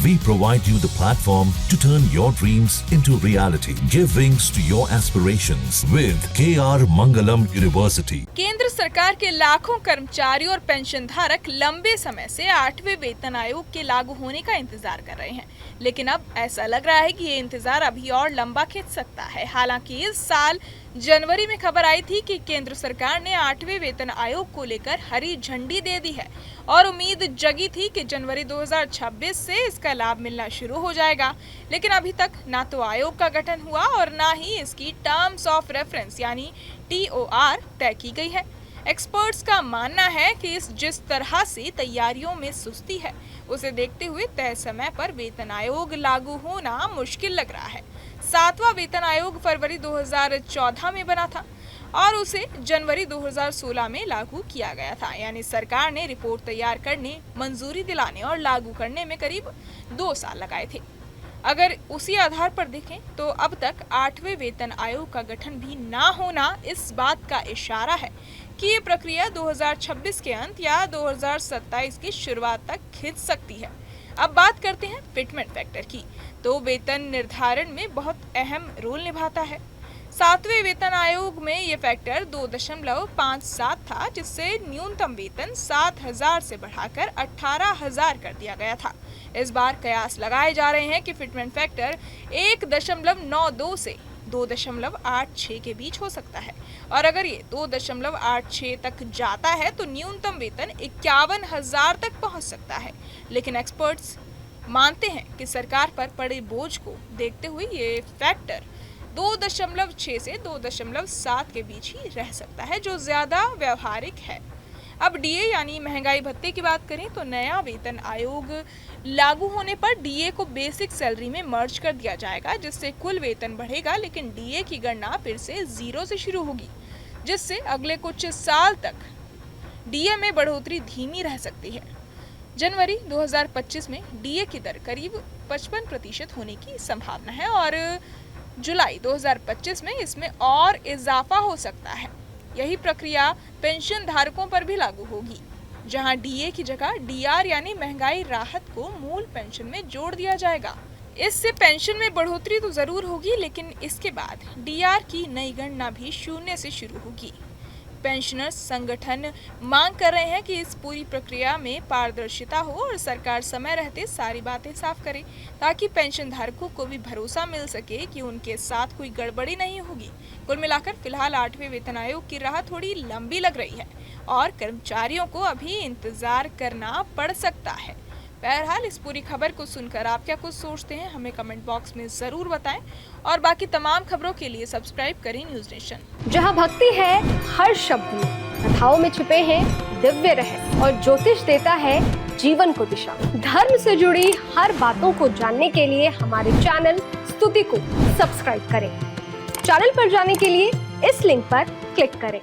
We provide you the platform to turn your dreams into reality. Give wings to your aspirations with KR Mangalam University. केंद्र सरकार के लाखों कर्मचारी और pension धारक लंबे समय से 8वें वेतन आयोग के लागू होने का इंतजार कर रहे हैं, लेकिन अब ऐसा लग रहा है कि ये इंतजार अभी और लंबा खिंच सकता है। हालांकि इस साल जनवरी में खबर आई थी कि केंद्र सरकार ने 8वें वेतन आयोग को लेकर हरी झंडी दे दी है और उम्मीद जगी थी कि जनवरी 2026 से इसका लाभ मिलना शुरू हो जाएगा, लेकिन अभी तक ना तो आयोग का गठन हुआ और ना ही इसकी टर्म्स ऑफ रेफरेंस यानी TOR तय की गई है। एक्सपर्ट्स का मानना है कि जिस तरह से तैयारियों में सुस्ती है, उसे देखते हुए तय समय पर वेतन आयोग लागू होना मुश्किल लग रहा है। 7वां वेतन आयोग फरवरी 2014 में बना था और उसे जनवरी 2016 में लागू किया गया था, यानी सरकार ने रिपोर्ट तैयार करने, मंजूरी दिलाने और लागू करने में करीब 2 साल लगाए थे। अगर उसी आधार पर देखें तो अब तक 8वें वेतन आयोग का गठन भी ना होना इस बात का इशारा है कि ये प्रक्रिया 2026 के अंत या 2027 की शुरुआत तक खिंच सकती है। अब बात करते हैं फिटमेंट फैक्टर की, तो वेतन निर्धारण में बहुत अहम रोल निभाता है। 7वें वेतन आयोग में ये फैक्टर 2.57 था, जिससे न्यूनतम वेतन 7,000 से बढ़ाकर 18,000 कर दिया गया था। इस बार कयास लगाए जा रहे हैं कि फिटमेंट फैक्टर 1.92 से 2.86 के बीच हो सकता है और अगर ये 2.86 तक जाता है तो न्यूनतम वेतन 51,000 तक पहुंच सकता है। लेकिन एक्सपर्ट्स मानते हैं कि सरकार पर पड़े बोझ को देखते हुए ये फैक्टर 2.6 से 2.7 के बीच ही रह सकता है, जो ज्यादा व्यवहारिक है। अब DA यानी महंगाई भत्ते की बात करें तो नया वेतन आयोग लागू होने पर DA को बेसिक सैलरी में मर्ज कर दिया जाएगा, जिससे कुल वेतन बढ़ेगा, लेकिन DA की गणना फिर से 0 से शुरू होगी, जिससे अगले कुछ साल तक DA में बढ़ोतरी धीमी रह सकती है। जनवरी 2025 में DA की दर करीब 55% होने की संभावना है और जुलाई 2025 में इसमें और इजाफा हो सकता है। यही प्रक्रिया पेंशन धारकों पर भी लागू होगी, जहां DA की जगह DR यानी महंगाई राहत को मूल पेंशन में जोड़ दिया जाएगा। इससे पेंशन में बढ़ोतरी तो जरूर होगी, लेकिन इसके बाद DR की नई गणना भी 0 से शुरू होगी। पेंशनर्स संगठन मांग कर रहे हैं कि इस पूरी प्रक्रिया में पारदर्शिता हो और सरकार समय रहते सारी बातें साफ करे, ताकि पेंशन धारकों को भी भरोसा मिल सके कि उनके साथ कोई गड़बड़ी नहीं होगी। कुल मिलाकर फिलहाल 8वें वेतन आयोग की राह थोड़ी लंबी लग रही है और कर्मचारियों को अभी इंतजार करना पड़ सकता है। बहरहाल इस पूरी खबर को सुनकर आप क्या कुछ सोचते हैं, हमें कमेंट बॉक्स में जरूर बताएं और बाकी तमाम खबरों के लिए सब्सक्राइब करें न्यूज नेशन। जहां भक्ति है हर शब्द में, कथाओं में छुपे हैं दिव्य रहस्य और ज्योतिष देता है जीवन को दिशा। धर्म से जुड़ी हर बातों को जानने के लिए हमारे चैनल स्तुति को सब्सक्राइब करें। चैनल पर जाने के लिए इस लिंक पर क्लिक करें।